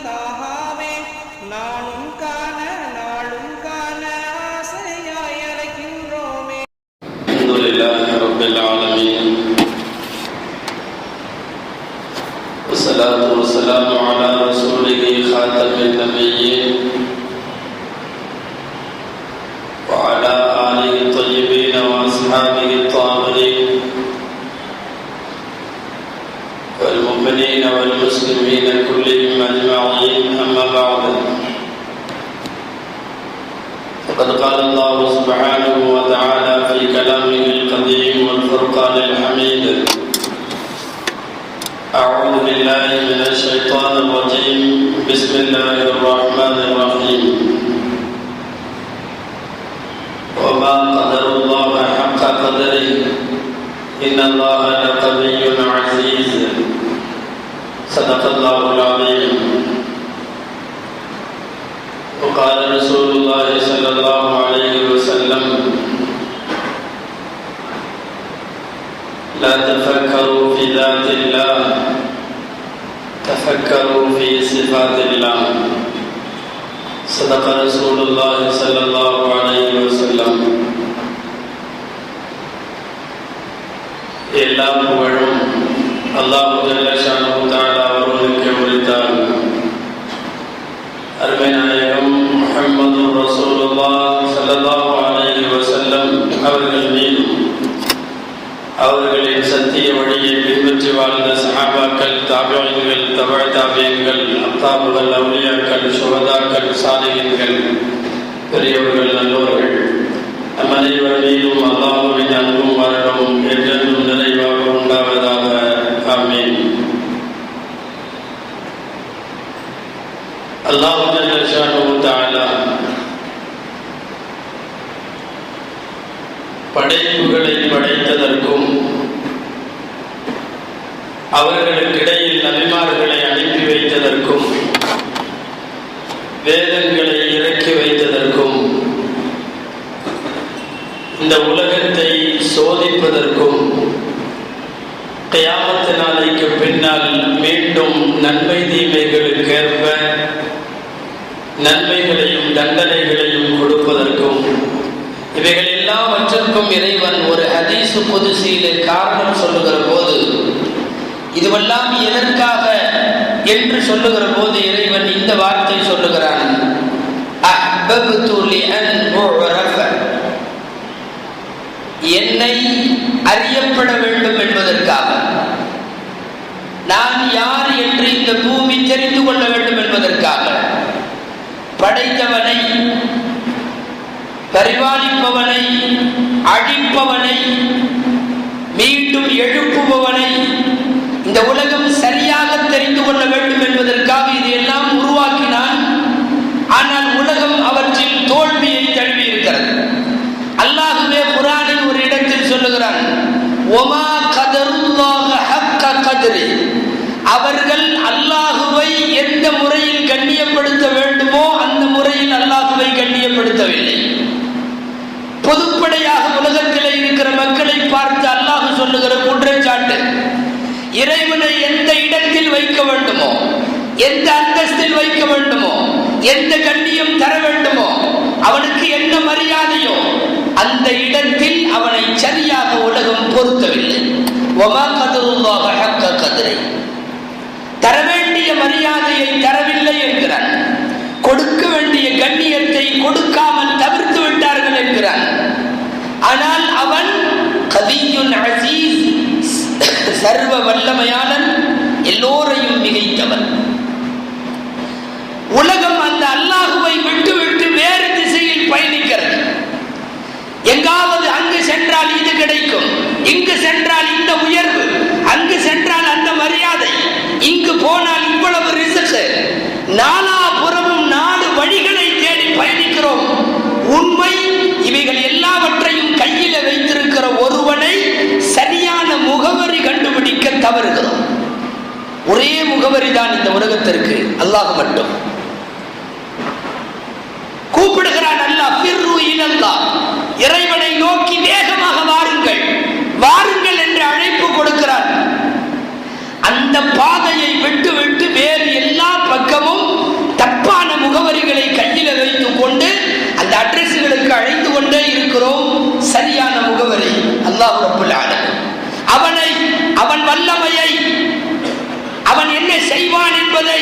தாகாவே நானும் காண நாளும் காண ஆசையாய் அழைக்கின்றோமே. அல்ஹம்துலில்லாஹி ரப்பில் ஆலமீன் வஸ்ஸலாத்து வஸ்ஸலாமு அலா ரசூலிஹி காத்தமின் நபிய்யீன் وعلى آله الطيبين وأصحابه الطاهرين والمؤمنين والمسلمين كلهم أجمعين أما بعد فقد قال الله سبحانه وتعالى في كلامه القديم والفرقان الحميد أعوذ بالله من الشيطان الرجيم بسم الله الرحمن الرحيم وما قدر الله حق قدره إن الله لقوي عزيز صدق الله العظيم. وقال رسول الله صلى الله عليه وسلم لا تفكروا في ذات الله تفكروا في صفات الله. صدق رسول الله صلى الله عليه وسلم. எல்லா புகழும் அல்லாஹ் ஜல்ல ஷானஹு தஆலா அவர்களுக்கு உரித்தார். அருமை நாயகம் முஹம்மது ரசூலுல்லாஹ் ஸல்லல்லாஹு அலைஹி வஸல்லம் அவர்கள் மீதும் அவர்களின் சத்திய வழியை பின்பற்றி வாழ்ந்த சஹாபாக்கள், தாபிஈன்கள், தபஅ தாபிஈன்கள், அத்தாபுகள், அவுலியாக்கள், சுஹதாக்கள், சாலிஹீன்கள், பெரியவர்கள், நல்லோர்கள் நம் அனைவர் மீதும் அல்லாஹ்வின் அன்பும் வரணும் என்றென்றும் நிறைவாக உண்டாவதாக. ஆமீன். அல்லாஹ் ஜல்ல ஷானஹு தஆலா படைப்புகளை படைத்ததற்கும் அவர்களுக்கிடையில் நபிமார்களை அனுப்பி வைத்ததற்கும் வேதங்களை இறக்கி வைத்ததற்கும் இந்த உலகத்தை சோதிப்பதற்கும் கியாமத் நாளைக்கு பின்னால் மீண்டும் நன்மை தீமைகளுக்கேற்ப நன்மைகளையும் தண்டனைகளையும் கொடுப்பதற்கும் இவைகள் எல்லாவற்றிற்கும் இறைவன் ஒரு ஹதீஸ் குதுசியிலே காரணம் சொல்லுகிற போது இதுவெல்லாம் எதற்காக என்று சொல்லுகிற போது இறைவன் இந்த வார்த்தை சொல்லுகிறான், அஹ்பப்து லிஅன் உஅரஃப, என்னை அறியப்பட வேண்டும் என்பதற்காக, நான் யார் என்று இந்த பூமி தெரிந்து கொள்ள வேண்டும் என்பதற்காக, படைத்தவனை, பரிபாலிப்பவனை, அழிப்பவனை, மீண்டும் எழுப்புபவனை இந்த உலகம் சரியாக தெரிந்து கொள்ள வேண்டும் என்பதற்காக இதையெல்லாம் உருவாக்கினான். ஆனால் உலகம் அவற்றில் தோல்வியை தழுவி இருக்கிறது. அல்லாஹ்வே குர்ஆனில் ஒரு இடத்தில் சொல்லுகிறான், ஒமா கதருல்லாஹ ஹக்க கத்ரி, அவர்கள் அல்லாஹ்வை எந்த முறையில் கண்ணியப்படுத்த வேண்டுமோ அந்த முறையில் அல்லாஹ்வை கண்ணியப்படுத்தவில்லை. பொதுப்படையாக உலகத்தில் இருக்கிற மக்களை பார்த்து அல்லாஹ் சொல்லுகிற குற்றச்சாட்டு, இறைவனை எந்த இடத்தில் வைக்க வேண்டுமோ, எந்த அந்தஸ்தில் வைக்க வேண்டுமோ, எந்த கண்ணியம் தர வேண்டுமோ, அவனுக்கு என்ன மரியாதையோ அந்த இடத்தில் அவனை சரியாக உலகம் பொருத்தவில்லை. வமா கதருல்லாஹ ஹக்க கத்ரி, தர வேண்டிய மரியாதையை தரவில்லை என்கிறான். கொடுக்க வேண்டிய கண்ணியத்தை கொடுக்காமல் தவிர்த்து விட்டார்கள் என்கிறான். ஆனால் அவன் கவியுன் அசீஸ், சர்வ வல்லமையாளன், எல்லோரையும் மிகைத்தவன். உலகம் அந்த அல்லாஹுவை விட்டு விட்டு வேறு திசையில் பயணிக்கிறது. எங்காவது அங்கு சென்றால் இது கிடைக்கும், இங்கு சென்றால் இந்த உயர்வு, அங்கு சென்றால் அந்த மரியாதை, இங்கு போனால் இவ்வளவு ரிஸ்க், நாலாபுறமும் நாடு வழிகளை தேடி பயணிக்கிறோம். உண்மை இவைகள் எல்லாவற்றையும் கையில வைத்திருக்கிற ஒருவனை சரியான முகவரி கண்டுபிடிக்க தவறுகிறோம். ஒரே முகவரி தான் இந்த உலகத்திற்கு, அல்லாஹ் மட்டும். கூப்பிடுகிறான் அல்லாஹ், ஃபிர்ரு இலல்லாஹ், இறைவனை நோக்கி வேகமாக வாருங்கள், வாருங்கள் என்று அழைப்பு கொடுக்கிறான். அந்த பாதையை விட்டு விட்டு வேறு எல்லா பக்கமும் வல்லமையை, அவன் என்ன செய்வான் என்பதை,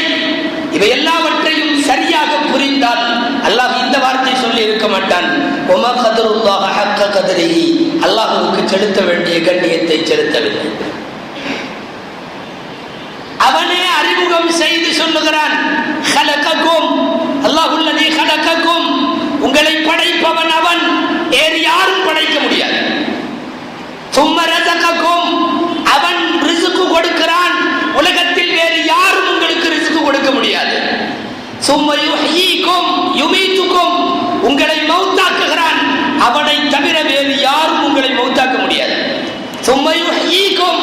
இவை எல்லாவற்றையும் சரியாக புரிந்தால் அல்லாஹ் இந்த வார்த்தை சொல்லி இருக்க மாட்டான், ஒமா கதருல்லாஹ ஹக்க கதரிஹி, அல்லாஹ்வுக்கு செலுத்த வேண்டிய கண்ணியத்தை செலுத்தவில்லை. அவனே அறிமுகம் செய்து சொல்லுகிறான், ஹலககும் அல்லாஹுல்லதி ஹலககும், உங்களை படைப்பவன் அவன், வேறு யாரும் படைக்க முடியாது. சும்ம ரஸககும், அவன் ரிஸ்க் கொடுக்கிறான், உலகத்தில் வேறு யாரும் உங்களுக்கு ரிஸ்க் கொடுக்க முடியாது. சும்ம யுஹ்யீகும் யுமீதுகும், உங்களை மௌத்தாக்குகிறான், அவனை தவிர வேறு யாரும் உங்களை மௌத்தாக்க முடியாது. சும்ம யுஹ்யீகும்,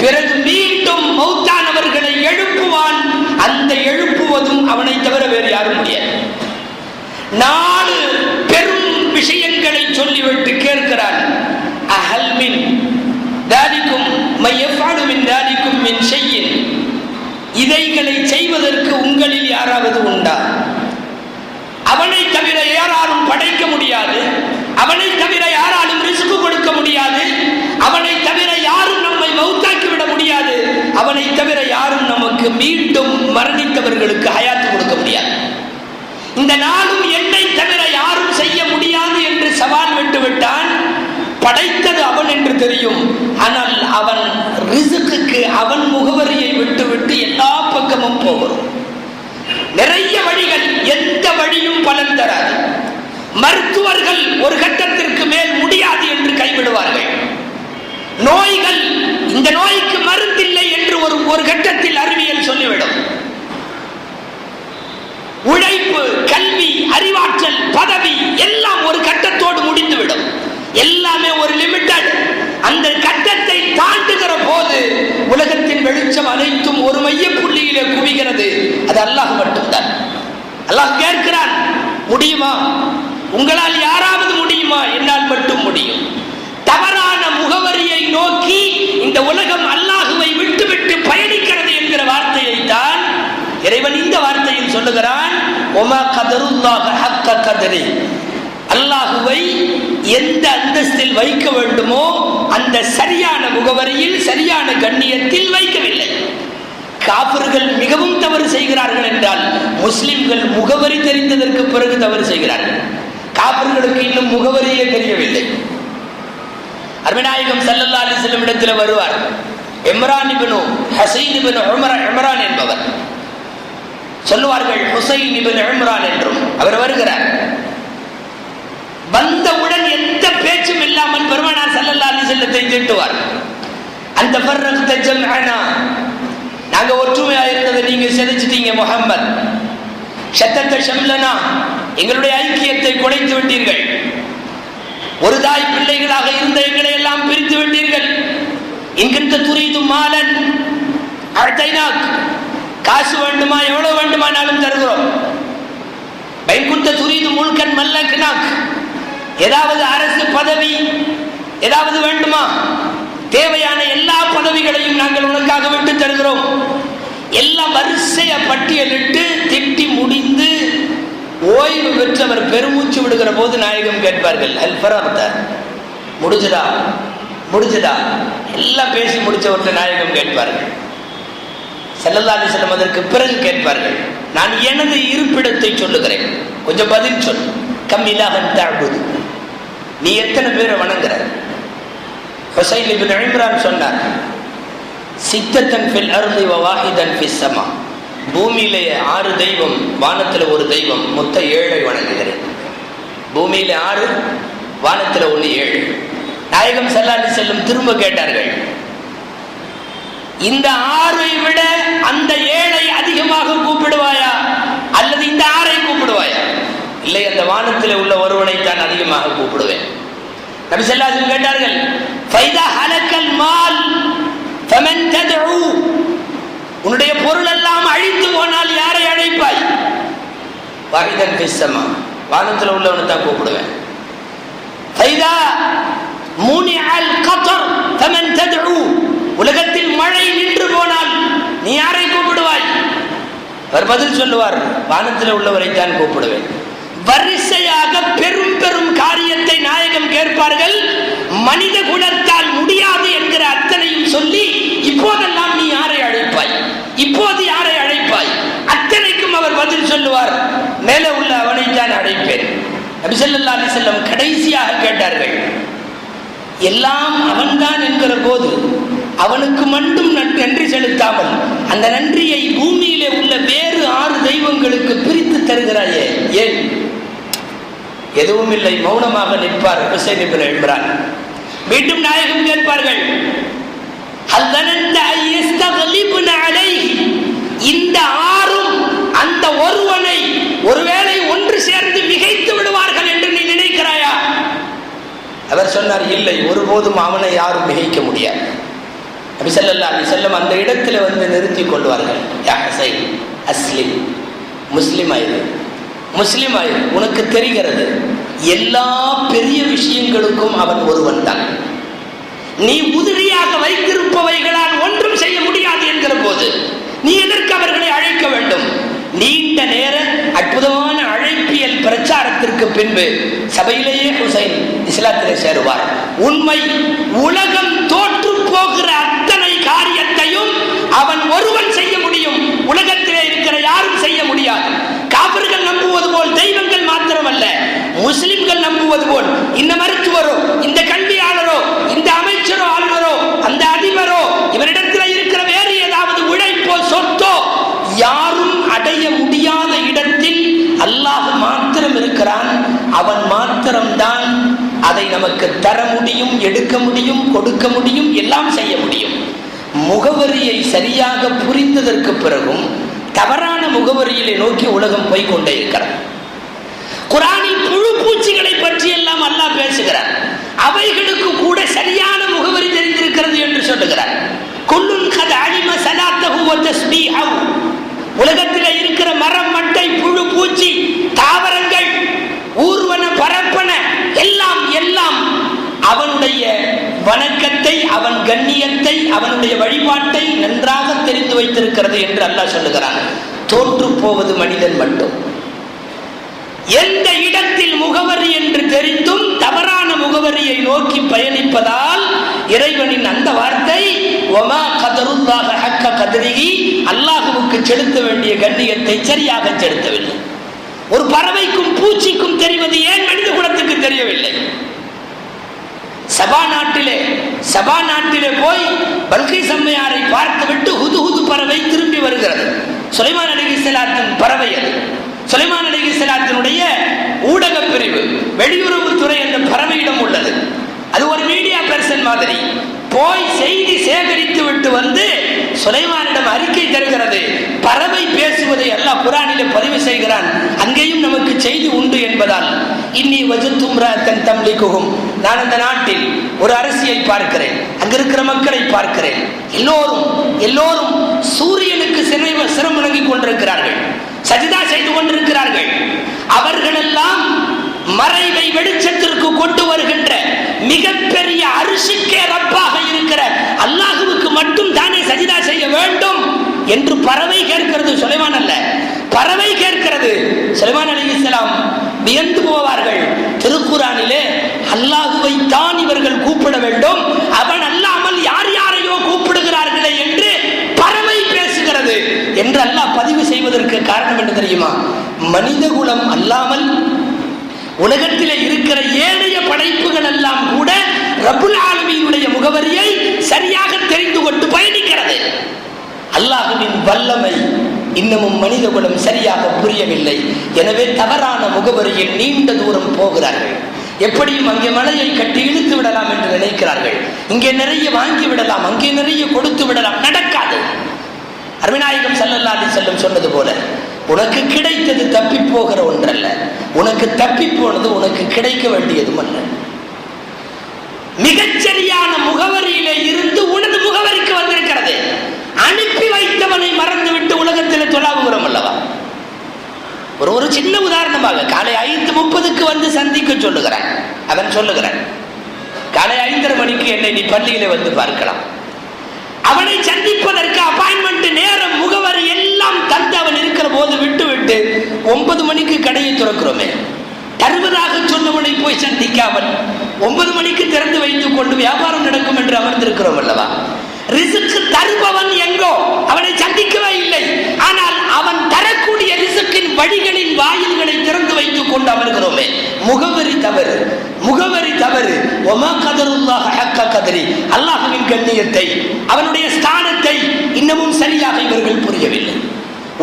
பிறகு மீண்டும் மௌத்தானவர்களை எழுப்புவான், அந்த எழுப்புவதும் அவனை தவிர வேறு யாரும் முடியாது. 4 பெரும் விஷயங்களை சொல்லிவிட்டு கேட்கிறான், அஹல் மின் தாலிக்கும் மையஃபாலு மின் தாலிக்கும் மின் ஷையின், இதைகளை செய்வதற்கு உங்களில் யாராவது உண்டா? அவனை தவிர யாராலும் படைக்க முடியாது, அவனை தவிர யாராலும் ரிஸ்க் கொடுக்க முடியாது, அவனை தவிர யாரும் நம்மை மௌத்தாக்கி விட முடியாது, அவனை தவிர யாரும் நமக்கு மீண்டும் மரணித்தவர்களுக்கு ஹயாத்து கொடுக்க முடியாது. இந்த 4ம் என்னை தவிர யாரும் செய்ய முடியாது என்று சவால் விட்டு விட்டான். படைத்தது அவன் என்று தெரியும், ஆனால் அவன் ரிஸ்க்கு அவன் முகவரியை விட்டுவிட்டு எல்லா பக்கமும் போகிறோம். நிறைய வழிகள், எந்த வழியும் பலன் தராது. மருத்துவர்கள் ஒரு கட்டத்திற்கு மேல் முடியாது என்று கைவிடுவார்கள். நோய்கள், இந்த நோய்க்கு மருந்தில்லை என்று ஒரு கட்டத்தில் அறிவியல் சொல்லிவிடும். உழைப்பு, கல்வி, அறிவாற்றல், பதவி எல்லாம் ஒரு கட்டத்தோடு முடிந்துவிடும். எல்லாமே ஒரு லிமிட்டட். அந்த கட்டத்தை தாண்டுகிற போது உலகத்தின் வெளிச்சம் அனைத்தும் ஒரு மைய புள்ளியிலே குவிகிறது. அது அல்லாஹ் மட்டும்தான். அல்லாஹ் கேட்கிறான், முடியுமா? உங்களால் யாராவது முடியுமா? என்னால் மட்டும் முடியும். தவறான முகவரியை நோக்கி இந்த உலகம் அல்லாஹுவை விட்டுவிட்டு பயணிக்கிறது என்கிற வார்த்தையை தான் இறைவன் இந்த வார்த்தையில் சொல்லுகிறான், ஒமா கதருல்லாஹ ஹக்க கதரி, அல்லாஹுவை எந்த அந்தஸ்தில் வைக்க வேண்டுமோ அந்த சரியான முகவரியில், சரியான கண்ணியத்தில் வைக்கவில்லை. காபிர்கள் மிகவும் தவறு செய்கிறார்கள் என்றால், முஸ்லிம்கள் முகவரி தெரிந்ததற்கு பிறகு தவறு செய்கிறார்கள். காபிர்களுக்கு இன்னும் முகவரியே தெரியவில்லை. அருமைநாயகம் ஸல்லல்லாஹு அலைஹி வஸல்லம் இடத்தில் வருவார் இம்ரான் இப்னு ஹுசைன் இப்னு இம்ரான் என்பவர். சொல்லுவார்கள் ஹுசைன் இப்னு இம்ரான் என்றும். அவர் வருகிறார். வந்தவுடன் எந்த பேச்சும் இல்லாமல் பெருமானார் ஸல்லல்லாஹு அலைஹி வஸல்லத்தை திட்டுவார். அந்த ஃபர்ரக்த ஜம்அனா, நாங்க ஒற்றுமையா இருந்ததை நீங்க செதிச்சிட்டீங்க முஹம்மத். ஷத்தத்த ஷம்லனா, எங்களுடைய ஐக்கியத்தை குலைத்து விட்டீர்கள். ஒரு தாய் பிள்ளைகளாக இருந்த எங்களை எல்லாம் பிரித்து விட்டீர்கள். இன்கின்ற துரீது மாலன் அழைத்தாக், காசு வேண்டுமா, எவ்வளவு வேண்டுமானாலும் தருகிறோம். பைகுந்த துரீது முல்கன் மல்லக்னாக், ஏதாவது அரசு பதவி ஏதாவது வேண்டுமா, தேவையான எல்லா பதவிகளையும் நாங்கள் உனக்காக விட்டு தருகிறோம். எல்லாம் வரிசைய பட்டியலிட்டு திட்டி முடிந்து ஓய்வு பெற்றவர் பெருமூச்சு விடுகிற போது நாயகம் கேட்பார்கள், அல் ஃபரக்த, முடிஞ்சதா முடிஞ்சதா, எல்லாம் பேசி முடிச்சவர்கிட்ட நாயகம் கேட்பார்கள். ஸல்லல்லாஹு அலைஹி வஸல்லம் அதற்கு பிறகு கேட்பார்கள், நான் எனது இருப்பிடத்தை சொல்லுகிறேன், கொஞ்சம் பதில் சொல். கம் இலாஹன் தஅபுது, நீ எத்தனை பேரை வணங்குற? ஹுசைன் இப்னு இம்ரான் சொன்னார், சித்தத்தன் ஃபில் அர்தி வ வாஹிதன் ஃபிஸ் ஸமா, பூமியிலே 6 தெய்வம், வானத்தில் 1 தெய்வம், மொத்த 7 வணங்குகிறேன். பூமியிலே 6, வானத்தில் 1 7. நாயகம் ஸல்லல்லாஹு அலைஹி வஸல்லம் திரும்ப கேட்டார்கள், இந்த 6ஐ விட அந்த 7ஐ அதிகமாக கூப்பிடுவாயா அல்லது இந்த 6ஐ கூப்பிடுவாயா? இல்லை, அந்த வானத்தில் உள்ள ஒருவனை தான் அதிகமாக கூப்பிடுவேன். நபி ஸல்லல்லாஹு அலைஹி வஸல்லம் கேட்டார்கள், ஃபைதா ஹலக்கல் மால் ஃபமன் ததுஉ, உன்னுடைய பொருள் எல்லாம் அழிந்து போனால் யாரை அழைப்பாய்? வாஹிதன் ஃபிஸ் ஸமா, வானத்தில் உள்ளவனை தான் கூப்பிடுவேன். ஃபைதா முனிஅல் கத்ர் ஃபமன் ததுஉ, உலகத்தில் மழை நின்று போனால் நீ யாரை கூப்பிடுவாய்? அவர் பதில் சொல்லுவார், வானத்தில் உள்ளவரை தான் கூப்பிடுவேன். வரிசையாக பெரும் பெரும் காரியத்தை நாயகம் கேட்பார்கள். மனித குலத்தால் முடியாது என்கிற அத்தனையும் சொல்லி, இப்போ மேலே உள்ள அவனைத்தான் அழைப்பேன். நபி ஸல்லல்லாஹு அலைஹி வஸல்லம் கடைசியாக கேட்டார்கள், எல்லாம் அவன்தான் என்கிற போது அவனுக்கு மட்டும் நன்றி செலுத்தாமல் அந்த நன்றியை பூமியிலே உள்ள வேறு 6 தெய்வங்களுக்கு பிரித்து தருகிறாயே ஏன்? எதுவும் இல்லை, மௌனமாக நிற்பார் ஹுசைன் இப்னு இம்ரான். மீண்டும் நாயகம் கேட்பார்கள், இந்த 6ம் அந்த ஒருவனை ஒருவேளை ஒன்று சேர்ந்து மிகைத்து விடுவார்கள் என்று நீ நினைக்கிறாயா? அவர் சொன்னார், இல்லை, ஒருபோதும் அவனை யாரும் மிகைக்க முடியாது. நபி ஸல்லல்லாஹு அலைஹி வஸல்லம் அந்த இடத்துல வந்து நிறுத்திக் கொள்வார்கள். யா ஹுசைன், அஸ்லிம், முஸ்லிம் ஆயிரு, முஸ்லிம் ஆயிரு. உனக்கு தெரிகிறது எல்லா பெரிய விஷயங்களுக்கும் அவன் ஒருவன் தான். நீ உதிரியாக வைத்திருப்பவைகளால் ஒன்றும் செய்ய முடியாது என்கிற போது நீ எதற்கு அவர்களை அழைக்க வேண்டும்? நீண்ட நேர அற்புதமான அழைப்பியல் பிரச்சாரத்திற்கு பின்பு சபையிலேயே ஹுசைன் இஸ்லாத்திலே சேருவார். உண்மை, உலகம் தோற்று போகிற அத்தனை காரியத்தையும் அவன் ஒருவன் செய்ய முடியும், உலகத்திலே இருக்கிற யாரும் செய்ய முடியாது. காபிர்கள் நம்புவது போல் தெய்வங்கள் மாத்திரமல்ல, முஸ்லிம்கள் நம்புவது போல் இந்த மருத்துவரோ, இந்த கல்வியாளரோ, இந்த அமைச்சரோ, ஆளுநரோ, அந்த அதிபரோ, இவரிடத்தில் இருக்கிற வேறு ஏதாவது உழைப்போ சொத்தோ யாரும் அடைய முடியாத இடத்தில் அல்லாஹ் மாத்திரம் இருக்கிறான். அவன் மாத்திரம்தான் அதை நமக்கு தர முடியும், எடுக்க முடியும், கொடுக்க முடியும், எல்லாம் செய்ய முடியும். முகவரியை சரியாக புரிந்ததற்கு பிறகும் தவறான முகவரியிலே நோக்கி உலகம் போய் கொண்டே இருக்கிறார். குர்ஆனில் புழு பூச்சிகளை பற்றி எல்லாம் அல்லாஹ் பேசுகிறார். அவைகளுக்கு கூட சரியான முகவரி தெரிந்திருக்கிறது என்று சொல்லுகிறார். குல்லுன் கத் அலிம ஸலாத்தஹு வ தஸ்பீஹஹு. உலகத்தில் இருக்கிற மரம், மட்டை, புழு, பூச்சி, தாவரங்கள், ஊர்வன, பரப்பன எல்லாம் எல்லாம் அவனுடைய வணக்கத்தை, அவன் கண்ணியத்தை, அவனுடைய வழிபாட்டை நன்றாக தெரிந்து வைத்திருக்கிறது என்று அல்லாஹ் சொல்லுகிறான். தோற்று போவது மனிதன் மட்டும். எந்த இடத்தில் முகவரி என்று தெரிந்தும் தவறான முகவரியை நோக்கி பயணிப்பதால் இறைவனின் அந்த வார்த்தை வமா கதருல்லாஹ ஹக்க கத்ரிஹி, அல்லாஹ்வுக்கு செலுத்த வேண்டிய கண்ணியத்தை சரியாக செலுத்தவில்லை. ஒரு பறவைக்கும் பூச்சிக்கும் தெரிவது ஏன் மனித குலத்துக்கு தெரியவில்லை? சபா நாட்டிலே போய் பல்கீஸ் அம்மையாரை பார்த்துவிட்டு ஹுது பறவை திரும்பி வருகிறது. சுலைமான் அலைஹிஸ்ஸலாத்தின் பறவை அது. சுலைமான் அலைஹிஸ்ஸலாத்தினுடைய ஊடக பிரிவு, வெளியுறவுத்துறை என்ற பறவையிடம் உள்ளது. அது ஒரு மீடியா பர்சன் மாதிரி போய் செய்தி சேகரித்து விட்டு வந்து சுலைமானிடம் அறிக்கை தருகிறது. பறவை பேசுவதை அல்லாஹ் குர்ஆனிலே பதிவு செய்கிறான். அங்கேயும் நமக்கு செய்தி உண்டு என்பதால் இன்னி வஜத்து இம்ராஅத்தன் தம்லிகுஹும், நான் அந்த நாட்டில் ஒரு அரசியை பார்க்கிறேன், அங்க இருக்கிற மக்களை பார்க்கிறேன். எல்லோரும் சூரியனுக்கு சிரமணங்கி கொண்டிருக்கிறார்கள், சஜிதா செய்து கொண்டிருக்கிறார்கள். அவர்களெல்லாம் மறைவை வெளிச்சத்திற்கு கொண்டு வருகின்ற மிகப்பெரிய அரிசிக்கே ரப்பாக இருக்கிற அல்லாஹ்வுக்கு மட்டும் தானே சஜிதா செய்ய வேண்டும் என்று பறவை கேட்கிறது. சுலைமான் அல்ல, பறவை கேட்கிறது. சுலைமான் அலைஹிஸ்ஸலாம் வியந்து போவார்கள். திருக்குர்ஆனிலே அல்லாஹ்வை தான் இவர்கள் கூப்பிட வேண்டும், அவன் அல்லாமல் யார் யாரையோ கூப்பிடுகிறார்களே என்று பறவை பேசுகிறது என்று அல்லாஹ் பதிவு செய்வதற்கு காரணம் என்ன தெரியுமா? மனித குலம் அல்லாமல் உலகத்திலே இருக்கிற ஏனைய படைப்புகள் எல்லாம் கூட ரப்புல் ஆலமீனுடைய முகவரியை சரியாக தெரிந்து கொண்டு பயணிக்கிறது. அல்லாஹ்வின் வல்லமை இன்னமும் மனித குலம் சரியாக புரியவில்லை. எனவே தவறான முகவரியில் நீண்ட தூரம் போகிறார்கள். எப்படியும் அங்கே மலையை கட்டி இழுத்து விடலாம் என்று நினைக்கிறார்கள். இங்கே நிறைய வாங்கி விடலாம், அங்கே நிறைய கொடுத்து விடலாம். நடக்காது. அருமைநாயகம் ஸல்லல்லாஹு அலைஹி வஸல்லம் சொன்னது போல, உனக்கு கிடைத்தது தப்பி போகிற ஒன்றல்ல, உனக்கு தப்பி போனது உனக்கு கிடைக்க வேண்டியதும் அல்ல. மிகச்சரியான முகவரியிலே இருந்து உனது முகவரிக்கு வந்திருக்கிறது. அனுப்பி வைத்தவனை மறந்துவிட்டு உலகத்தில் தொழாவுகிறோம் அல்லவா? ஒரு சின்ன உதாரணமாக காலை 5:30 வந்து சந்திக்க சொல்லுகிறான். அவன் சொல்லுகிறான், காலை 5:30 மணிக்கு என்னை நீ பள்ளியிலே வந்து பார்க்கலாம். அவனை சந்திப்பதற்கு அப்பாயின்மெண்ட் நேரம், முகவரி எல்லாம் தந்து அவன் இருக்கிற போது விட்டு 9 மணிக்கு கடையை திறக்கிறோமே, தருவதாக சொன்னவனை போய் சந்திக்காமல் 9 மணிக்கு திறந்து வைத்துக் கொண்டு வியாபாரம் நடக்கும் என்று அமர்ந்திருக்கிறோம் அல்லவா? ரிஸ்க் தருபவன் எங்கோ, அவனை சந்திக்கவே இல்லை. ஆனால் அவன் தரக்கூடிய ரிஸ்கின் வழிகளின் வாயில்களை திறந்து வைத்துக் கொண்டு அமர்கிறோமே, முகவரி தவறு, முகவரி தவறு. ஒமா கதருல்லாஹ் ஹக்க கதரி, அல்லாஹ்வின் கண்ணியத்தை, அவனுடைய ஸ்தானத்தை இன்னமும் சரியாக இவர்கள் புரியவில்லை.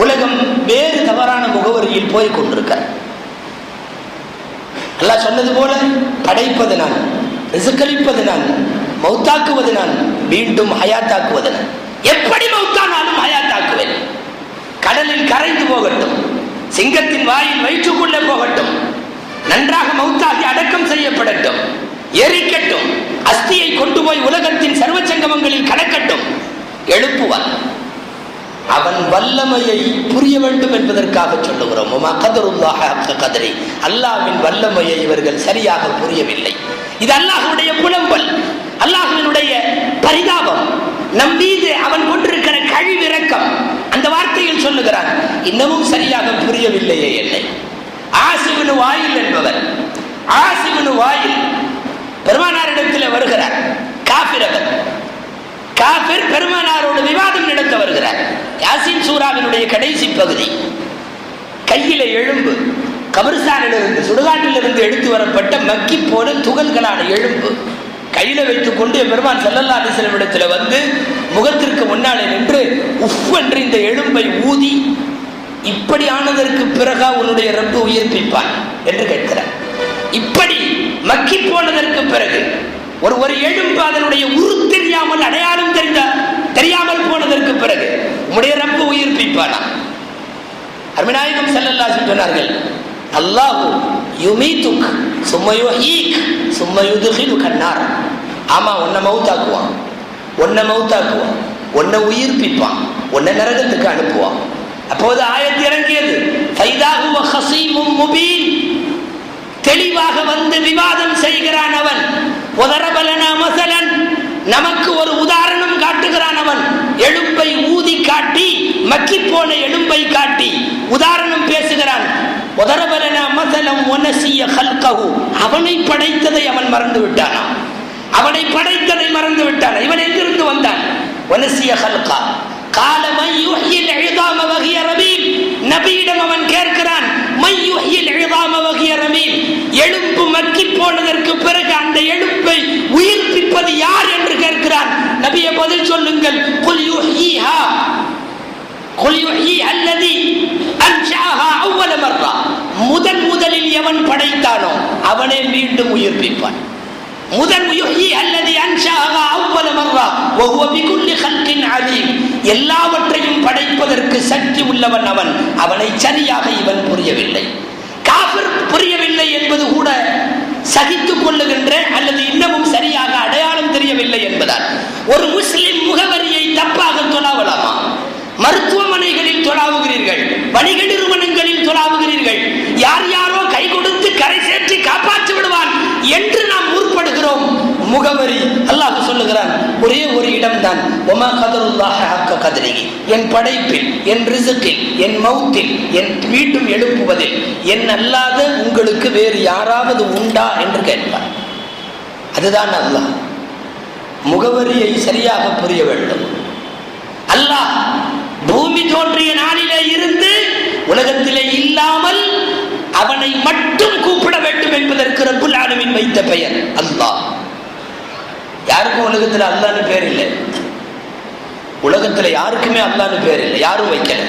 உலகம் வேறு தவறான முகவரியில் போய் கொண்டிருக்கிறார். அல்லாஹ் சொன்னது போல படைப்பது நான், ரிஸ்களிப்பது நான், மௌத்தாக்குவது நான், மீண்டும் ஹயாத்தாக்குவது நான். எப்படி மௌத்தானாலும் ஹயாத்தாக்குவேன். கடலில் கரைந்து போகட்டும், சிங்கத்தின் வாயில் வயிற்றுக்குள்ளே போகட்டும், நன்றாக மௌத்தாகி அடக்கம் செய்யப்படட்டும், எரிக்கட்டும், அஸ்தியை கொண்டு போய் உலகத்தின் சர்வசங்கமங்களில் கலக்கட்டும், எழுப்புவான். அவன் வல்லமையை புரிய வேண்டும் என்பதற்காக சொல்லுகிறோம். அல்லாஹ்வின் வல்லமையை இவர்கள் சரியாக புரியவில்லை. இது அல்லாஹ்வுடைய புலம்பல், அல்லாஹ்வினுடைய பரிதாபம், நம் மீது அவன் கொண்டிருக்கிற கழிவிறக்கம். அந்த வார்த்தையில் சொல்லுகிறான், இன்னமும் சரியாக புரியவில்லையே என்னை. ஆசிபுனு வாயில் என்பவர், ஆசிபுனு வாயில் பெருமானாரிடத்தில் வருகிறார். காஃபிர், அவர் காஃபிர், பெருமானாரோடு விவாதம் நடத்த வருகிறார். யாசீன் சூராவினுடைய கடைசி பகுதி. கையில எலும்பு, கபர்ஸ்தானிலிருந்து, சுடுகாட்டிலிருந்து எடுத்து வரப்பட்ட மக்கி போன துகள்களான எலும்பு கையில வைத்துக் கொண்டு பெருமான் ஸல்லல்லாஹு அலைஹி வஸல்லம் இடத்துல வந்து முகத்திற்கு முன்னாலே நின்று உஃப் என்று இந்த எலும்பை ஊதி, இப்படி ஆனதற்கு பிறகா உன்னுடைய ரப்பு உயிர்ப்பிப்பான் என்று கேட்கிறார். இப்படி மக்கி போனதற்கு பிறகு ஒரு எலும்பு அதனுடைய உரு தெரியாமல், அடையாளம் தெரியாமல் போனதற்கு பிறகு உம்முடைய ரப்பு உயிர்ப்பிப்பானா? அருமைநாயகம் ஸல்லல்லாஹு அலைஹி சொன்னார்கள், அல்லாஹு யுமீதுக் சும்ம யுஹீக் சும்ம யுத்கிலுக அன்னார். ஆமா, உன்னை மௌத்தாக்குவான், உன்னை மௌத்தாக்குவான், உன்னை உயிர்ப்பிப்பான், உன்னை நரகத்துக்கு அனுப்புவான். அப்போது ஆயத்து இறங்கியது, ஃபைதாஹு வஹஸீமும் முபீன். தெளிவாக வந்து விவாதம் செய்கிறான் அவன். உதரபலனா மஸலன், நமக்கு ஒரு உதாரணம் காட்டுகிறான் அவன். எலும்பை ஊதி காட்டி, மக்கி போன எலும்பை காட்டி உதாரணம் பேசுகிறான். உதரபலனா மஸலம் வனசிய ஹல்கஹு, அவனை படைத்ததை அவன் மறந்து விட்டானா? அவனை படைத்ததை மறந்து விட்டான். இவன் எங்கிருந்து வந்தான்? வனசிய ஹல்கா கால மை யுஹ்யில் இதாம வஹிய ரமீம். நபியிடம் அவன் கேட்கிறான், மை யுஹ்யில் இதாம வஹிய ரமீம், எலும்பு மக்கி போனதற்கு பிறகு அந்த எலும்பை உயிர்ப்பிப்பது யார் என்று கேட்கிறான். நபியே பதில் சொல்லுங்கள், குல் யுஹ்யீஹா குல் யுஹ்யீஹா அல்லதி அன்ஷாஹா அவ்வல மர்ரா. முதலில் எவன் படைத்தானோ அவனே மீண்டும் உயிர்ப்பிப்பான். எல்லாவற்றையும் படைப்பதற்கு சக்தி உள்ளவன் அவன். அவனை சரியாக இவன் புரியவில்லை. காஃபிர் புரியவில்லை என்பது கூட சகித்துக் கொள்ளுகின்ற அல்லது இன்னமும் சரியாக அடையாளம் தெரியவில்லை என்பதால் ஒரு முஸ்லிம் முகவரியை தப்பாக தொழாவலாமா? மருத்துவமனைகளில் தொழாவுகிறீர்கள், வணிக நிறுவனங்களில் தொழாவுகிறீர்கள், யார் யாரோ கை கொடுத்து கரை சேர்த்து காப்பாற்றி விடுவான் என்று நாம் முற்படுகிறோம். முகவரி அல்லாஹ் சொல்லுகிறான், ஒரே ஒரு இடம்தான். ஒமா கதருல்லாஹ் ஹக்க கதரிஹி, என் படைப்பில், என் ரிஸ்கில், என் மௌத்தில், என் மீண்டும் எழுப்புவதில் என் அல்லாத உங்களுக்கு வேறு யாராவது உண்டா என்று கேட்பார். அதுதான் அல்லாஹ். முகவரியை சரியாக புரிய வேண்டும். அல்லாஹ் பூமி தோன்றிய நாளிலே இருந்து உலகத்திலே இல்லாமல் அவனை மட்டும் கூப்பிட வேண்டும் என்பதற்கு ரப்புல் ஆலமீன் வைத்த பெயர் அல்லாஹ். யாருக்கும் உலகத்தில் அல்லாஹ்னு பேர் இல்லை. உலகத்தில் யாருக்குமே அல்லாஹ்னு பேர் இல்லை, யாரும் வைக்கல.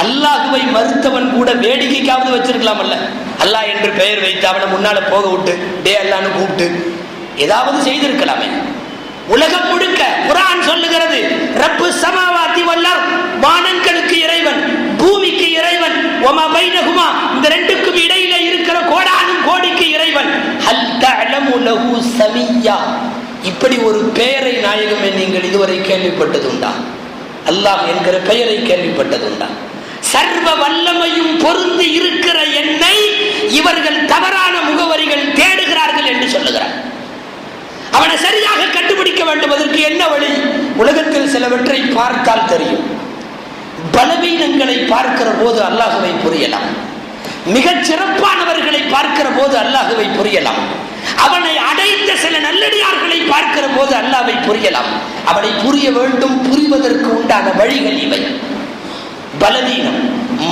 அல்லாஹுவை மறுத்தவன் கூட வேடிக்கைக்காவது வச்சிருக்கலாமல்ல. அல்லாஹ் என்று பெயர் வைத்து அவனை முன்னால போக விட்டு டே அல்லாஹ்னு கூப்பிட்டு ஏதாவது செய்திருக்கலாமே. உலகம் முழுக்க குர்ஆன் சொல்லுகிறது, ரப்பு ஸமாவாதி வல் அர்த், வானங்களுக்கு இறைவன், பூமிக்கு இறைவன், வமா பைனஹுமா, இந்த ரெண்டுக்கும் இடையில இருக்கிற கோடானும் கோடிக்கு இறைவன். ஹல் தஅலமு லஹு சமிய்யா, இப்படி ஒரு பெயரை நாயகமே நீங்கள் இதுவரை கேள்விப்பட்டதுண்டா? அல்லாஹ் என்கிற பெயரை கேள்விப்பட்டதுண்டா? சர்வ வல்லமையும் பொருந்தி இருக்கிற என்னை இவர்கள் தவறான முகவரிகள் தேடுகிறார்கள் என்று சொல்லுகிறார். அவனை சரியாக கண்டுபிடிக்க வேண்டும். அதற்கு என்ன வழி? உலகத்தில் சிலவற்றை பார்த்தால் தெரியும். பலவீனங்களை பார்க்கிற போது அல்லாஹுவை புரியலாம். மிகச் சிறப்பானவர்களை பார்க்கிற போது அல்லாஹுவை புரியலாம். அவனை அடைந்த சில நல்லடியார்களை பார்க்கிற போது அல்லாஹ்வை புரியலாம். அவனை புரிய வேண்டும். புரிவதற்கு உண்டான வழிகள் இவை. பலவீனம்.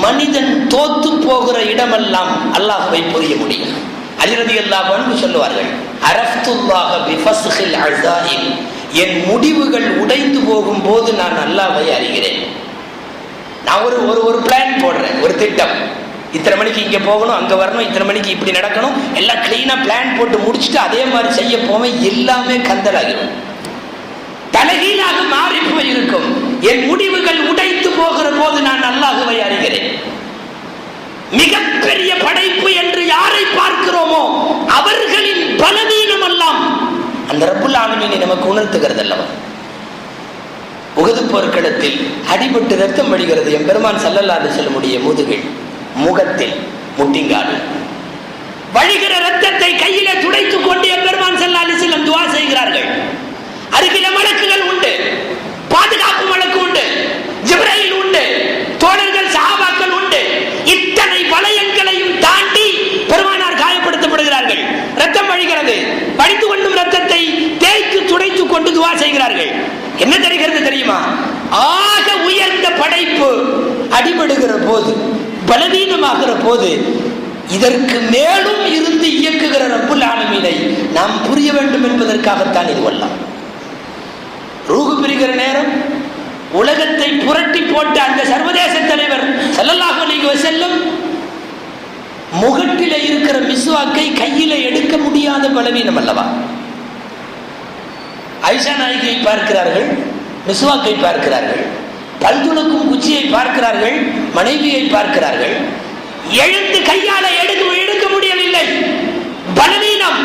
மனிதன் தோத்து போகிற இடமெல்லாம் அல்லாஹ்வை புரிய முடியும். அலி ரலியல்லாஹு அன்ஹு சொல்லுவார்கள், அரஃப்துல்லாஹ பிஃபஸ்ஹில் அஸாயிம், என் முடிவுகள் உடைந்து போகும் போது நான் அல்லாஹ்வை அறிகிறேன். நான் ஒரு பிளான் போடுறேன், ஒரு திட்டம், இத்தனை மணிக்கு இங்கே போகணும், அங்கே வரணும், இத்தனை மணிக்கு இப்படி நடக்கணும், எல்லாம் கிளீனாக பிளான் போட்டு முடிச்சுட்டு அதே மாதிரி செய்ய போவேன், எல்லாமே கந்தலாகிடும், தலைகீழாக மாறி போயிருக்கும். என் முடிவுகள் உடைத்து போகிற போது நான் அல்லாஹ்வை அறிகிறேன். மிகப்பெரிய படைப்பு என்று யாரை பார்க்கிறோமோ அவர்களின் பலவீனம் எல்லாம் அந்த ரப்புல் ஆலமீனை நமக்கு உணர்த்துகிறது அல்லவா? உஹது போர்க்களத்தில் அடிபட்டு ரத்தம் வடிகிறது. எம்பெருமான் ஸல்லல்லாஹு அலைஹி வஸல்லம் முதுகில், முகத்தில், முட்டிங்காடு வழிகிற ரத்தத்தை கையிலே துடைத்துக் கொண்டு எம்பெருமான் ஸல்லல்லாஹு அலைஹி வஸல்லம் துஆ செய்கிறார்கள். அருகில மலக்குகள் உண்டு, பாதுகாப்பு மலக்கு உண்டு, ஜிப்ரீல் உண்டு, தோழர்கள் சஹாபாக்கள் உண்டு. இத்தனை வளையங்களையும் தாண்டி பெருமானார் காயப்படுத்தப்படுகிறார்கள். ரத்தம் வழிகிறது. வடித்து கொண்டும் ரத்தத்தை தேய்த்து துடைத்துக் கொண்டு துஆ செய்கிறார்கள். என்ன தெரிகிறது தெரியுமா? ஆக உயர்ந்த படைப்பு அடிபடுகிற போது, பலவீனமாகிற போது, இதற்கு மேலும் இருந்து இயக்குகிற ரப்புல் ஆலமீனை நாம் புரிய வேண்டும் என்பதற்காகத்தான் இது வல்லாம். ரூஹு பிரிகிற நேரம் உலகத்தை புரட்டி போட்ட அந்த சர்வதேச தலைவர் ஸல்லல்லாஹு அலைஹி வஸல்லம் முகட்டில இருக்கிற மிஸ்வாக்கை கையில எடுக்க முடியாத பலவீனம் அல்லவா? ஆயிஷா நாயகியை பார்க்கிறார்கள், மிஸ்வாக்கை பார்க்கிறார்கள், பல்துலக்கும் குச்சியை பார்க்கிறார்கள், மனைவியை பார்க்கிறார்கள், எழுந்து கையால எடுக்க முடியவில்லை. பலவீனம்.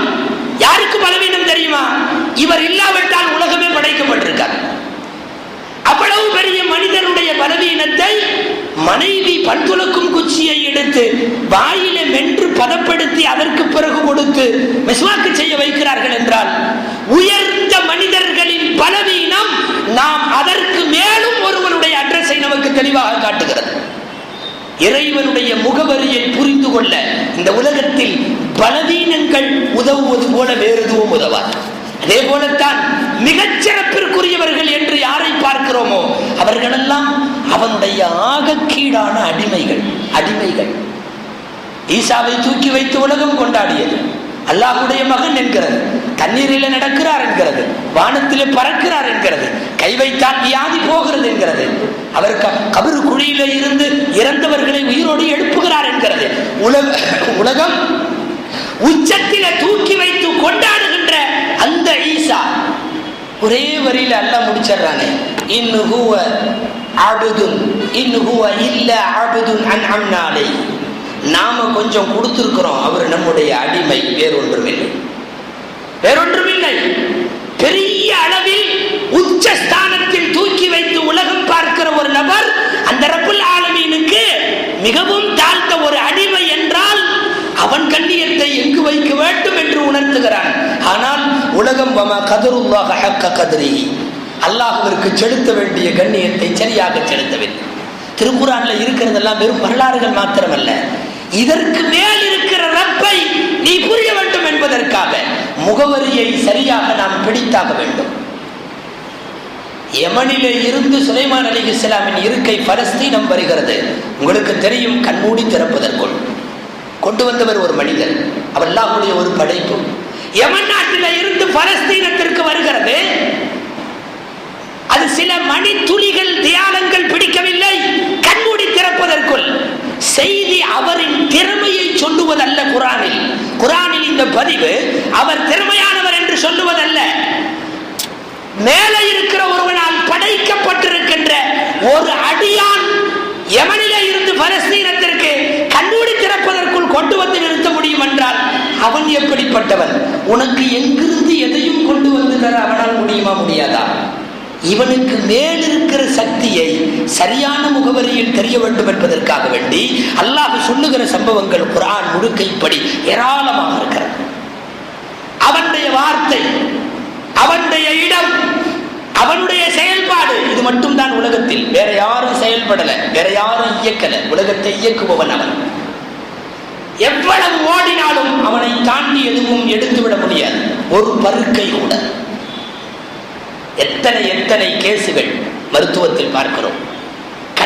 யாருக்கு பலவீனம் தெரியுமா? இவர் இல்லாவிட்டால் உலகமே படைக்கப்பட்டிருக்கார். அவ்வளவு பெரிய மனிதனுடைய பலவீனத்தை மனைவி பல்துலக்கும் குச்சியை எடுத்து வாயில மென்று பதப்படுத்தி அதற்கு பிறகு கொடுத்து மிஸ்வாக்கு செய்ய வைக்கிறார்கள் என்றால், உயர்ந்த மனிதர்களின் பலவீனம் நாம் அதற்கு மேலும் ஒருவருடைய அட்ரஸை நமக்கு தெளிவாக காட்டுகிறது. இறைவனுடைய முகவரியை புரிந்து கொள்ள இந்த உலகத்தில் பலவீனங்கள் உதவுவது போல வேறு எதுவும் உதவாது. அதே போலத்தான் மிகச்சிறப்பிற்குரியவர்கள் என்று யாரை பார்க்கிறோமோ அவர்களெல்லாம் அவனுடைய ஆகக்கீடான அடிமைகள். ஈசாவை தூக்கி வைத்து உலகம் கொண்டாடியது. அல்லாஹ்வுடைய மகன் என்கிறது, தண்ணீரில நடக்கிறார் என்கிறது, வானத்திலே பறக்கிறார் என்கிறது, கை வைத்தால் வியாதி போகிறது என்கிறது, அவர் கபரு குழியில இருந்து இறந்தவர்களை உயிரோடு எழுப்புகிறார் என்கிறது. உலகம் உச்சத்தில தூக்கி வைத்து கொண்டாடுகின்ற அந்த ஈசா ஒரே வரியில அல்லாஹ் முடிச்சிடறானே, இன்னு ஹுவ அப்துன் இன்னு ஹுவ இல்ல அப்துன் அன்அம்னா அலைஹி. நாம கொஞ்சம் கொடுத்திருக்கிறோம், அவர் நம்முடைய அடிமை, வேறொன்றுமில்லை. பெரிய அளவில் உச்ச ஸ்தானத்தில் தூக்கி வைத்து உலகம் பார்க்கிற ஒரு நபர் அந்த ரப்புல் ஆலமீனுக்கு மிகவும் தாழ்ந்த ஒரு அடிமை என்றால் அவன் கண்ணியத்தை எங்கு வைக்க வேண்டும் என்று உணர்த்துகிறான். ஆனால் உலகம் வமா கதருல்லாஹ ஹக்க கத்ரிஹி, அல்லாஹ்விற்கு செலுத்த வேண்டிய கண்ணியத்தை சரியாக செலுத்தவில்லை. திருக்குர்ஆன்ல இருக்கிறதெல்லாம் வெறும் வரலாறுகள் மாத்திரமல்ல, இதற்கு மேல் இருக்கிற ரப்பை நீ புரிய வேண்டும் என்பதற்காக முகவரியை சரியாக நாம் பிடித்தாக வேண்டும். யமனிலே இருந்து சுலைமான் அலைஹிஸ்ஸலாமின் இருக்கை பலஸ்தீனம் வருகிறது. உங்களுக்கு தெரியும், கண்மூடி திறப்பதற்குள் கொண்டு வந்தவர் ஒரு மனிதர், அவர் அல்லாஹ்வுடைய ஒரு படைப்பு. யமன் நாட்டில இருந்து பலஸ்தீனத்திற்கு வருகிறது. அது சில மணி துளிகள் தியானங்கள் பிடிக்கவில்லை. கண்மூடி திறப்பதற்குள் செய்தி அவரின் திறமையை சொல்லுவதல்ல. குர்ஆனில் இந்த பதிவு அவர் திறமையானவர் என்று சொல்லுவதல்ல. மேலே இருக்கிற ஒருவனால் படைக்கப்பட்டிருக்கின்ற ஒரு அடியான் யமனிலே இருந்து பலஸ்தீனத்திற்கு கண்மூடி திறப்பதற்குள் கொண்டு வந்து நிறுத்த முடியும் என்றால் அவன் எப்படிப்பட்டவன்? உனக்கு எங்கிருந்து எதையும் கொண்டு வந்து தர அவனால் முடியுமா? முடியாதா? இவனுக்கு மேல் இருக்கிற சக்தியை சரியான முகவரியில் தெரிய வேண்டும் என்பதற்காக வேண்டி அல்லாஹ் சொல்லுகிற சம்பவங்கள் குர்ஆன் முழுக்கைப்படி ஏராளமாக இருக்கிறது. அவனுடைய வார்த்தை, அவனுடைய இடம், அவனுடைய செயல்பாடு, இது மட்டும் தான் உலகத்தில். வேற யாரும் செயல்படல, வேற யாரும் இயக்கல. உலகத்தை இயக்குபவன் அவன். எவ்வளவு ஓடினாலும் அவனை தாண்டி எதுவும் எடுத்துவிட முடியாது, ஒரு பருக்கை கூட. எத்தனை கேசுகள் மருத்துவத்தில் பார்க்கிறோம்.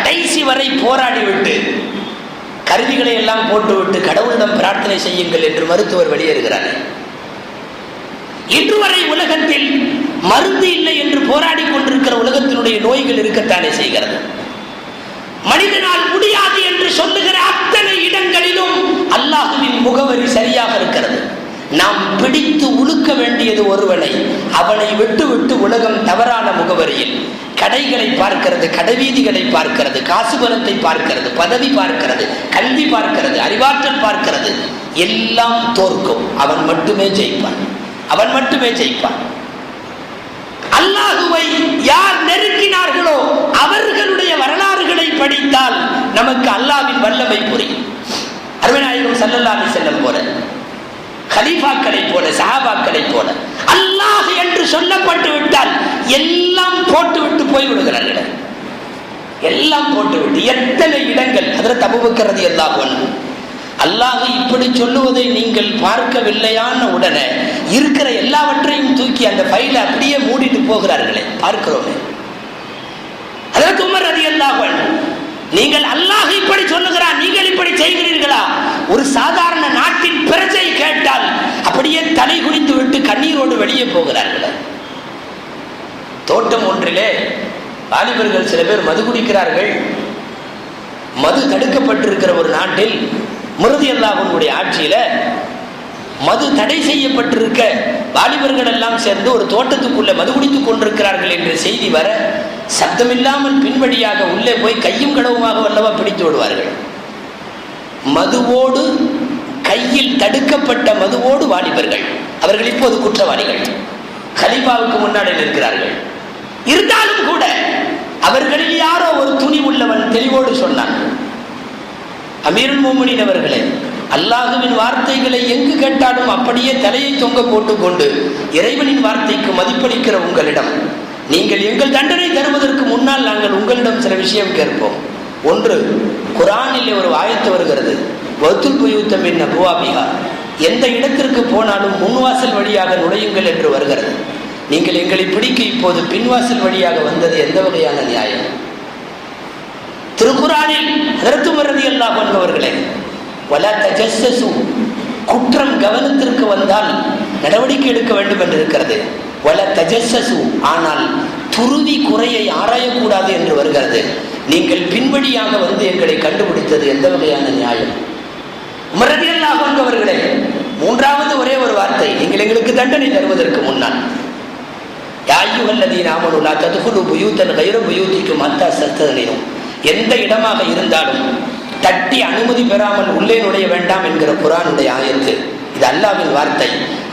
கடைசி வரை போராடிவிட்டு கருவிகளை எல்லாம் போட்டுவிட்டு கடவுளிடம் பிரார்த்தனை செய்யுங்கள் என்று மருத்துவர் வெளியேறுகிறார். இன்று வரை உலகத்தில் மருந்து இல்லை என்று போராடி கொண்டிருக்கிற உலகத்தினுடைய நோய்கள் இருக்கத்தானே செய்கிறது. மனிதனால் முடியாது என்று சொல்லுகிற அத்தனை இடங்களிலும் அல்லாஹ்வின் முகவரி சரியாக இருக்கிறது. நாம் பிடித்து உழுக்க வேண்டியது ஒருவனை, அவனை விட்டு விட்டு உலகம் தவறான முகவரியில் கடைகளை பார்க்கிறது, கடைவீதிகளை பார்க்கிறது, காசு பணத்தை பார்க்கிறது, பதவி பார்க்கிறது, கல்வி பார்க்கிறது, அறிவாற்றல் பார்க்கிறது. எல்லாம் தோற்கும். அவன் மட்டுமே ஜெயிப்பான், அவன் மட்டுமே ஜெயிப்பான். அல்லாஹுவை யார் நெருக்கினார்களோ அவர்களுடைய வரலாறுகளை படித்தால் நமக்கு அல்லாஹ்வின் வல்லமை புரியும். அருமைநாயகம் ஸல்லல்லாஹு அலைஹி வஸல்லம் போல, கலீஃபாக்களை போல, சஹாபாக்களை போல அல்லாஹ் என்று சொல்லப்பட்டு விட்டால் எல்லாம் போட்டுவிட்டு போய்விடுகிறார்கள். எல்லாம் போட்டுவிட்டு எத்தனை இடங்கள். ஹஜ்ரத் அபூபக்கர் ரலியல்லாஹு அன்ஹு அல்லாஹ் இப்படி சொல்லுவதை நீங்கள் பார்க்கவில்லையான உடனே இருக்கிற எல்லாவற்றையும் தூக்கி அந்த ஃபைலை அப்படியே மூடிட்டு போகிறார்களே, பார்க்கிறோமே. ஹஜ்ரத் உமர் ரலியல்லாஹு அன்ஹு, நீங்கள் அல்லாஹ் இப்படி சொல்லுகிறார், நீங்கள் இப்படி செய்கிறீர்களா? ஒரு சாதாரண நாட்டின் பிரஜை கேட்டால் அப்படியே தலை குனிந்து விட்டு கண்ணீரோடு வெளியே போகிறார்கள். தோட்டம் ஒன்றிலே வாலிபர்கள் சில பேர் மது குடிக்கிறார்கள். மது தடுக்கப்பட்டிருக்கிற ஒரு நாட்டில் ரலியல்லாஹு அன்ஹுடைய ஆட்சியில மது தடை செய்யப்பட்டிருக்க வாலிபர்கள் எல்லாம் சேர்ந்து ஒரு தோட்டத்துக்குள்ள மது குடித்துக் கொண்டிருக்கிறார்கள் என்ற செய்தி வர சப்தமில்லாமல் பின்படியாக உள்ளே போய் கையும் களவுமாக வல்லவா பிடித்து விடுவார்கள். மதுவோடு, கையில் தடுக்கப்பட்ட மதுவோடு வாலிபர்கள், அவர்கள் இப்போது குற்றவாளிகள், கலீஃபாவுக்கு முன்னாடி இருக்கிறார்கள். இருந்தாலும் கூட அவர்களில் யாரோ ஒரு துணி உள்ளவன் தெளிவோடு சொன்னான், அமீருல் மோமினீன் அவர்களே, அல்லாஹ்வின் வார்த்தைகளை எங்கு கேட்டாலும் அப்படியே தலையை தொங்க போட்டுக்கொண்டு இறைவனின் வார்த்தைக்கு மதிப்பளிக்கிற உங்களிடம் நீங்கள் எங்கள் தண்டனை தருவதற்கு முன்னால் நாங்கள் உங்களிடம் சில விஷயம் கேட்போம். ஒன்று, குர்ஆனிலே ஒரு ஆயத்து வருகிறது, வத்துல் புயூத்த மின் அப்வாபிஹா, எந்த இடத்திற்கு போனாலும் முன்வாசல் வழியாக நுழையுங்கள் என்று வருகிறது. நீங்கள் எங்களை பிடிக்க இப்போது பின்வாசல் வழியாக வந்தது எந்த வகையான நியாயம்? திருக்குர்ஆனில் ஹஜ்ரத் உமர் ரலியல்லாஹு அன்ஹு அவர்களே, வலா தஜஸ்ஸஸு, குற்றம் கவனத்திற்கு வந்தால் நடவடிக்கை எடுக்க வேண்டும் என்று இருக்கிறது. வலா தஜஸ்ஸஸு, ஆனால் துருவி குறையை ஆராயக்கூடாது என்று வருகிறது. நீங்கள் பின்படியாக வந்து எங்களை கண்டுபிடித்தது எந்த வகையான நியாயம்? உமர் ரலியல்லாஹு அன்ஹு அவர்களே, மூன்றாவது ஒரே ஒரு வார்த்தை, நீங்கள் எங்களுக்கு தண்டனை தருவதற்கு முன்னால், யா அய்யுஹல்லதீன ஆமனூ லா தத்குலூ புயூத்தன் கைர புயூத்திக்கும் ஹத்தா தஸ்தஅனினூ, எந்த இடமாக இருந்தாலும் தட்டி அனுமதி பெறாமல் உள்ளே நுழைய வேண்டாம் என்கிற குர்ஆனுடைய ஆயத்து. இது அல்லாஹ்வின் வார்த்தை.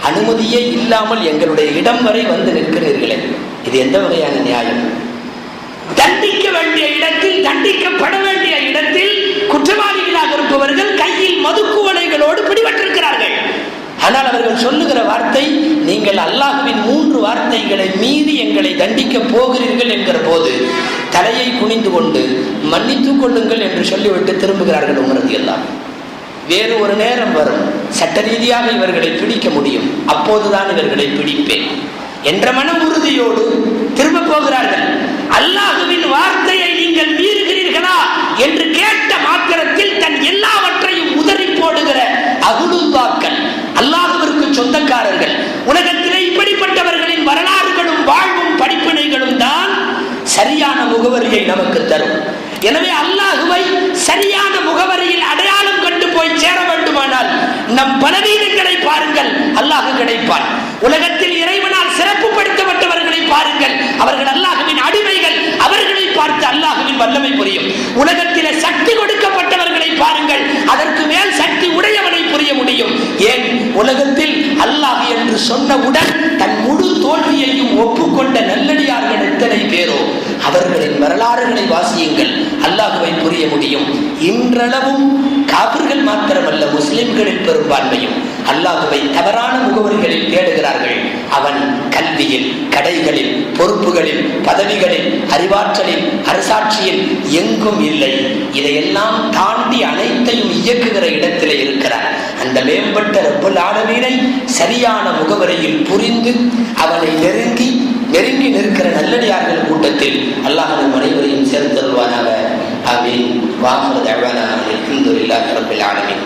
அனுமதியே இல்லாமல் எங்களுடைய இடம் வரை வந்து நிற்கிறீர்களே, இது எந்த வகையான நியாயம்? தண்டிக்க வேண்டிய இடத்தில், தண்டிக்கப்பட வேண்டிய இடத்தில் குற்றவாளிகளாக இருப்பவர்கள் கையில் மதுக்குவளைகளோடு பிடிபட்டிருக்கிறார்கள். ஆனால் அவர்கள் சொல்லுகிற வார்த்தை, நீங்கள் அல்லாஹ்வின் 3 வார்த்தைகளை மீறி எங்களை தண்டிக்க போகிறீர்கள் என்கிற போது தலையை குனிந்து கொண்டு மன்னித்துக் கொள்ளுங்கள் என்று சொல்லிவிட்டு திரும்புகிறார்கள் உமர் ரலியல்லாஹு. வேறு ஒரு நேரம் வரும், சட்ட ரீதியாக இவர்களை பிடிக்க முடியும், அப்போதுதான் இவர்களை பிடிப்பேன் என்ற மன உறுதியோடு திரும்ப போகிறார்கள். அல்லாஹ்வின் வார்த்தையை நீங்கள் மீறுகிறீர்களா என்று கேட்ட மாத்திரத்தில் தன் எல்லாவற்றையும் உதறி போடுகிற அஹ்லுல்லாஹ்கள், அல்லாஹ்விற்கு சொந்தக்காரர்கள், உலகத்திலே இப்படிப்பட்டவர்களின் வரலாறுகளும் வாழ்வும் படிப்பினைகளும் தான் சரியான முகவரியை நமக்கு தரும். எனவே அல்லாஹ்வை சரியான முகவரியில் அடையாளம் கண்டு போய் சேர வேண்டுமானால் நம் பலவீனங்களை பாருங்கள், அல்லாஹ் கிடைப்பான். உலகத்தில் இறைவனால் சிறப்புப்படுத்தப்பட்டவர்களை பாருங்கள், அவர்கள் அல்லாஹ்வின் அடிமைகள், அவர்களை பார்த்து அல்லாஹ்வின் வல்லமை புரியும். உலகத்திலே சக்தி கொடுக்கப்பட்டவர்களை பாருங்கள், அதற்கு மேல் சக்தி உடையவனை புரிய முடியும். ஏன்? உலகத்தில் அல்லாஹ் என்று சொன்னவுடன் தன் முழு தோல்வியையும் ஒப்புக்கொண்ட நல்லடியார்கள் எத்தனை பேரோ அவர்களின் வரலாறுகளை வாசியுங்கள், அல்லாஹ்வை புரிய முடியும். இன்றளவும் காபிர்கள் மாத்திரமல்ல, முஸ்லிம்களில் பெரும்பான்மையும் அல்லாஹ்வை தவறான முகவரிகளில் தேடுகிறார்கள். அவன் கல்வியில், கடைகளில், பொறுப்புகளில், பதவிகளில், அறிவாற்றலில், அரசாட்சியில் எங்கும் இல்லை. இதையெல்லாம் தாண்டி அனைத்தையும் இயக்குகிற இடத்திலே இருக்கிறார். அந்த மேம்பட்ட ரப்புல் ஆலமீனை சரியான முகவரியில் புரிந்து அவனை நெருங்கி நிற்கிற நல்லடியார்கள் கூட்டத்தில் அல்லாஹ் நம் அனைவரையும் சேர்த்தருள்வானாக. வாஹிரு தஅவானா அல்ஹம்துலில்லாஹி ரப்பில் ஆலமீன்.